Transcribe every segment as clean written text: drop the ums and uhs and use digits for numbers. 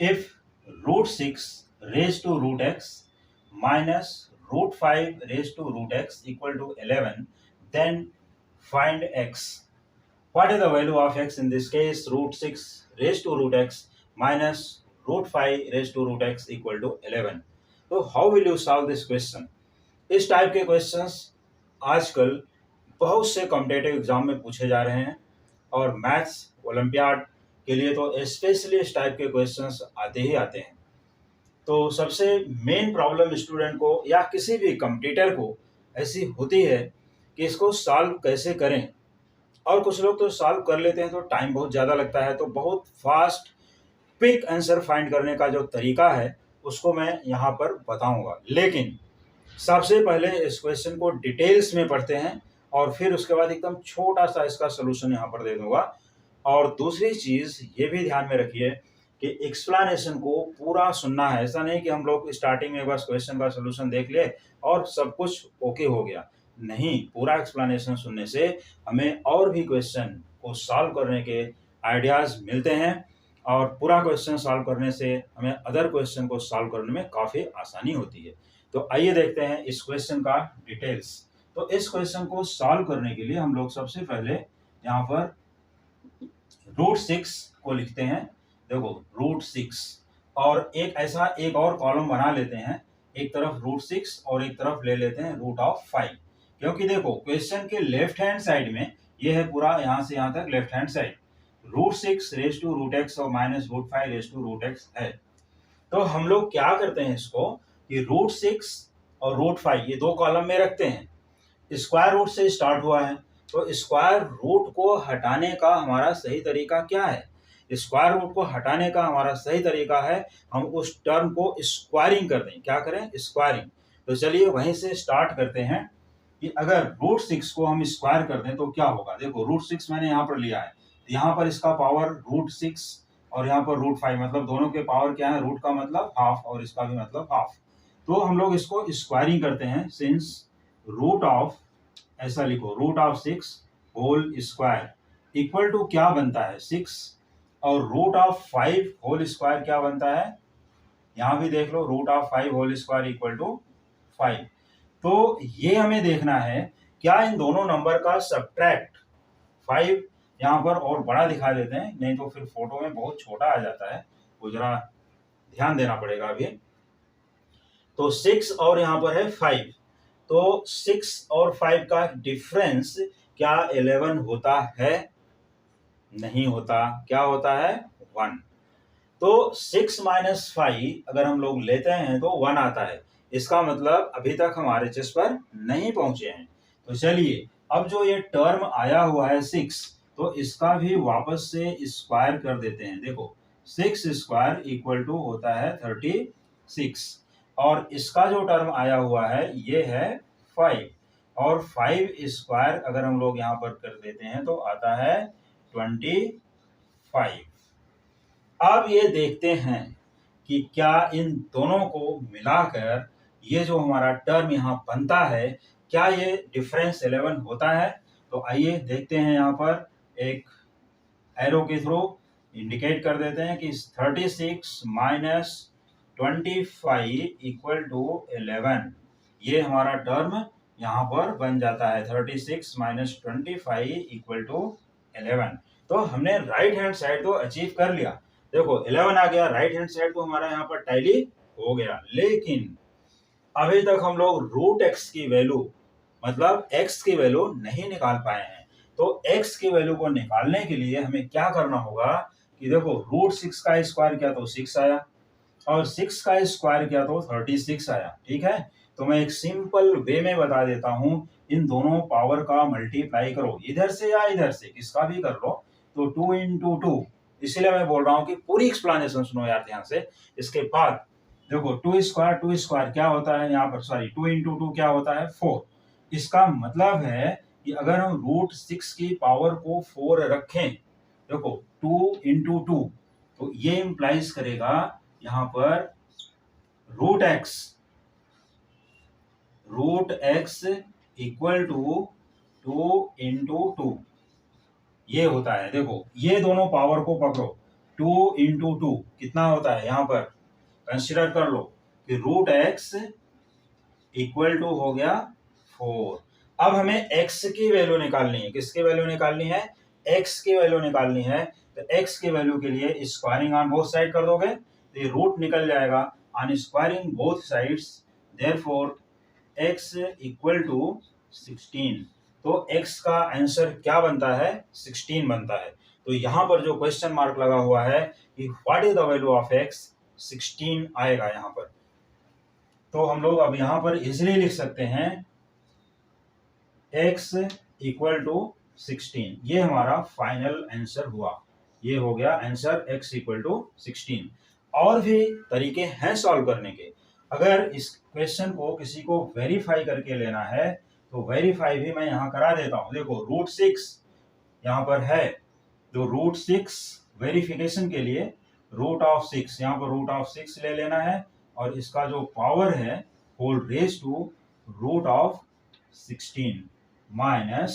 if √6 raised to √x minus √5 raised to √x equal to 11, then find x. What is the value of x in this case? √6 raised to √x minus √5 raised to √x equal to 11. So how will you solve this question? इस type के questions आजकल बहुत से competitive exam में पूछे जा रहे हैं और मैथ्स ओलंपियाड के लिए तो स्पेशली इस टाइप के क्वेश्चंस आते ही आते हैं। तो सबसे मेन प्रॉब्लम स्टूडेंट को या किसी भी कंपटीटर को ऐसी होती है कि इसको सॉल्व कैसे करें, और कुछ लोग तो सॉल्व कर लेते हैं तो टाइम बहुत ज़्यादा लगता है। तो बहुत फास्ट क्विक आंसर फाइंड करने का जो तरीका है उसको मैं यहाँ पर बताऊँगा, लेकिन सबसे पहले इस क्वेश्चन को डिटेल्स में पढ़ते हैं और फिर उसके बाद एकदम छोटा सा इसका सोल्यूशन यहाँ पर दे दूंगा। और दूसरी चीज़ ये भी ध्यान में रखिए कि एक्सप्लेनेशन को पूरा सुनना है। ऐसा नहीं कि हम लोग स्टार्टिंग में बस क्वेश्चन का सोल्यूशन देख ले और सब कुछ ओके हो गया। नहीं, पूरा एक्सप्लेनेशन सुनने से हमें और भी क्वेश्चन को सॉल्व करने के आइडियाज़ मिलते हैं और पूरा क्वेश्चन सॉल्व करने से हमें अदर क्वेश्चन को सॉल्व करने में काफ़ी आसानी होती है। तो आइए देखते हैं इस क्वेश्चन का डिटेल्स। तो इस क्वेश्चन को सॉल्व करने के लिए हम लोग सबसे पहले यहाँ पर √6 को लिखते हैं। देखो √6 और एक और कॉलम बना लेते हैं, एक तरफ √6 और एक तरफ ले लेते हैं √5, क्योंकि देखो क्वेश्चन के लेफ्ट हैंड साइड में ये है पूरा यहाँ से यहाँ तक left hand side √6 raise to √x और माइनस √5 रेज टू √x है। तो हम लोग क्या करते हैं इसको कि √6 और √5 ये दो कॉलम में रखते हैं। स्क्वायर रूट से स्टार्ट हुआ है तो स्क्वायर रूट को हटाने का हमारा सही तरीका क्या है? स्क्वायर रूट को हटाने का हमारा सही तरीका है हम उस टर्म को स्क्वायरिंग कर दें। क्या करें? स्क्वायरिंग। तो चलिए वहीं से स्टार्ट करते हैं कि अगर √6 को हम स्क्वायर कर दें तो क्या होगा। देखो √6 मैंने यहाँ पर लिया है, यहाँ पर इसका पावर √6 और यहाँ पर √5, मतलब दोनों के पावर क्या है? रूट का मतलब हाफ और इसका भी मतलब हाफ। तो हम लोग इसको स्क्वायरिंग करते हैं। सिंस रूट ऑफ, ऐसा लिखो, √6 होल स्क्वायर इक्वल टू क्या बनता है? 6, और √5 होल स्क्वायर क्या बनता है? यहां भी देख लो, √5 होल स्क्वायर इक्वल टू 5। तो ये हमें देखना है क्या इन दोनों नंबर का सब्ट्रैक्ट 5 यहाँ पर और बड़ा दिखा देते हैं, नहीं तो फिर फोटो में बहुत छोटा आ जाता है, वो जरा ध्यान देना पड़ेगा अभी। तो 6 और यहाँ पर है 5, तो 6 और 5 का डिफरेंस क्या 11 होता है? नहीं होता। क्या होता है? 1। तो 6 माइनस 5 अगर हम लोग लेते हैं तो 1 आता है। इसका मतलब अभी तक हम RHS पर नहीं पहुंचे हैं। तो चलिए अब जो ये टर्म आया हुआ है 6, तो इसका भी वापस से स्क्वायर कर देते हैं। देखो 6 स्क्वायर इक्वल टू होता है 36, और इसका जो टर्म आया हुआ है ये है 5, और 5 स्क्वायर अगर हम लोग यहाँ पर कर देते हैं तो आता है 25। अब ये देखते हैं कि क्या इन दोनों को मिलाकर ये जो हमारा टर्म यहाँ बनता है क्या ये डिफरेंस 11 होता है? तो आइए देखते हैं। यहाँ पर एक एरो के थ्रू इंडिकेट कर देते हैं कि 36 माइनस 25 इक्वल टू 11, ये हमारा टर्म यहाँ पर बन जाता है। 36 माइनस 25 इक्वल टू 11। तो हमने राइट हैंड साइड तो अचीव कर लिया। देखो 11 आ गया, राइट हैंड साइड तो हमारा यहाँ पर टैली हो गया, लेकिन अभी तक हम लोग √x की वैल्यू, मतलब x की वैल्यू नहीं निकाल पाए हैं। तो x की वैल्यू को निकालने के लिए हमें क्या करना होगा कि देखो √6 का स्क्वायर किया तो 6 आया, और 6 का स्क्वायर किया तो 36 आया। ठीक है, तो मैं एक सिंपल वे में बता देता हूं, इन दोनों पावर का मल्टीप्लाई करो, इधर से या इधर से किसका भी कर लो, तो 2 into 2। इसलिए मैं बोल रहा हूं कि पूरी एक्सप्लेनेशन सुनो यार ध्यान से। इसके बाद देखो 2 स्क्वायर क्या होता है यहाँ पर, सॉरी 2 into 2 क्या होता है? 4। इसका मतलब है कि अगर हम √6 की पावर को 4 रखें, देखो 2 into 2, तो ये इंप्लाइज करेगा यहाँ पर √x इक्वल टू 2 into 2, ये होता है। देखो ये दोनों पावर को पकड़ो, 2 इंटू 2 कितना होता है, यहाँ पर कंसिडर कर लो कि रूट एक्स इक्वल टू हो गया 4। अब हमें x की वैल्यू निकालनी है। किसकी वैल्यू निकालनी है, x की वैल्यू निकालनी है। तो x की वैल्यू के लिए स्क्वायरिंग ऑन बोथ साइड कर दोगे तो ये रूट निकल जाएगा on squaring both sides, therefore x equal to 16। तो x का आंसर क्या बनता है, 16 बनता है। तो यहाँ पर जो क्वेश्चन मार्क लगा हुआ है कि what is the value of x, 16 आएगा यहाँ पर। तो हम लोग अब यहाँ पर इजिली लिख सकते हैं x इक्वल टू 16। ये हमारा फाइनल आंसर हुआ, ये हो गया आंसर x इक्वल टू 16। और भी तरीके हैं सॉल्व करने के। अगर इस क्वेश्चन को किसी को वेरीफाई करके लेना है तो वेरीफाई भी मैं यहाँ करा देता हूँ। देखो रूट 6 यहाँ पर है, तो रूट 6 वेरिफिकेशन के लिए रूट ऑफ 6, यहाँ पर रूट ऑफ 6 ले लेना है और इसका जो पावर है whole raise to root of 16 minus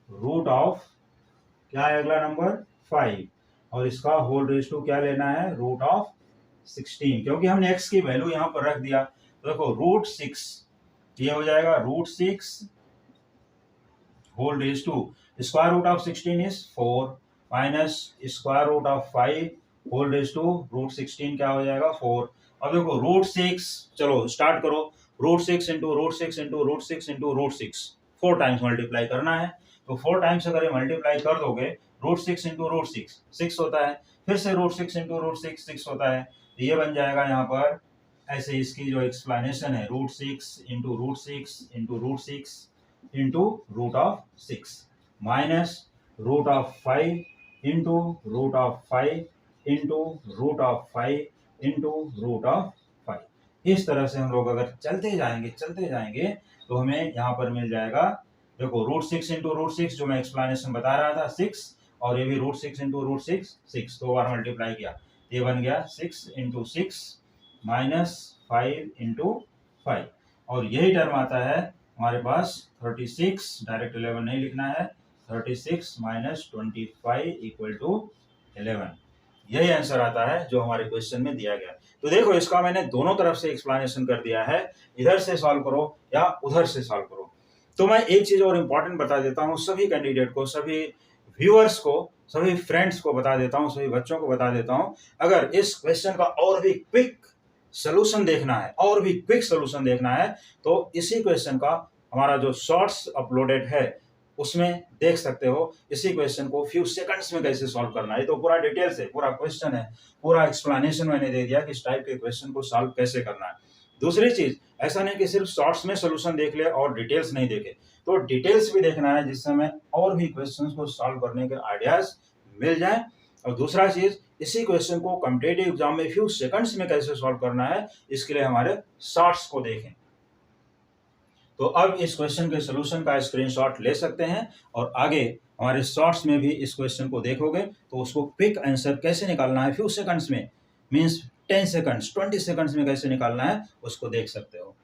root of क्या है अगला नंबर 5, और इसका होल रेज टू क्या लेना है, रूट ऑफ 16। क्योंकि हमने x की वैल्यू यहाँ पर रख दिया तो देखो रूट 6 ये हो जाएगा root 6 whole raise to square root of 16 is 4 minus square root of 5 whole raise to root 16 क्या हो जाएगा 4। अब देखो रूट 6, चलो स्टार्ट करो, root 6 into root 6 into root 6 into root 6 4 times multiply करना है। तो 4 टाइम्स अगर ये मल्टीप्लाई कर दोगे रूट 6 इंटू रूट 6 होता है, फिर से रूट 6 इंटू रूट 6 होता है। तो ये बन जाएगा यहाँ पर ऐसे, इसकी जो एक्सप्लेनेशन है root 6 into root 6 into root 6 into root of 6 minus root of 5 into root of 5 into root of 5 into root of 5। इस तरह से हम लोग अगर चलते जाएंगे तो हमें यहाँ पर मिल जाएगा, देखो रूट 6 इंटू रूट 6 जो मैं एक्सप्लेनेशन बता रहा था 6, और ये भी रूट 6 इंटू रूट 6 दो बार मल्टीप्लाई किया, ये बन गया 6 इंटू 6 माइनस 5 इंटू 5, और यही टर्म आता है हमारे पास 36, डायरेक्ट 11 नहीं लिखना है, 36 माइनस 25 इक्वल टू 11। यही आंसर आता है जो हमारे क्वेश्चन में दिया गया। तो देखो इसका मैंने दोनों तरफ से एक्सप्लेनेशन कर दिया है, इधर से सॉल्व करो या उधर से सॉल्व करो। तो मैं एक चीज और इम्पोर्टेंट बता देता हूँ सभी कैंडिडेट को, सभी व्यूअर्स को, सभी फ्रेंड्स को बता देता हूँ, सभी बच्चों को बता देता हूँ। अगर इस क्वेश्चन का और भी क्विक सोल्यूशन देखना है तो इसी क्वेश्चन का हमारा जो शॉर्ट्स अपलोडेड है उसमें देख सकते हो। इसी क्वेश्चन को फ्यू सेकंड्स में कैसे सॉल्व करना है, तो पूरा डिटेल से पूरा क्वेश्चन है, पूरा एक्सप्लेनेशन मैंने दे दिया कि इस टाइप के क्वेश्चन को सॉल्व कैसे करना है। दूसरी चीज, ऐसा नहीं कि सिर्फ शॉर्ट्स में सोल्यूशन देख ले और डिटेल्स नहीं देखे, तो डिटेल्स भी देखना है जिससे हमें और भी क्वेश्चंस को सॉल्व करने के आइडियाज मिल जाए। और दूसरा चीज, इसी क्वेश्चन को कॉम्पिटिटिव एग्जाम में फ्यू सेकंड्स में कैसे सॉल्व करना है, इसके लिए हमारे शॉर्ट्स को देखें। तो अब इस क्वेश्चन के सोल्यूशन का स्क्रीनशॉट ले सकते हैं और आगे हमारे शॉर्ट्स में भी इस क्वेश्चन को देखोगे तो उसको क्विक आंसर कैसे निकालना है फ्यू सेकंड्स में, मींस 10 सेकंड्स 20 सेकंड्स में कैसे निकालना है उसको देख सकते हो।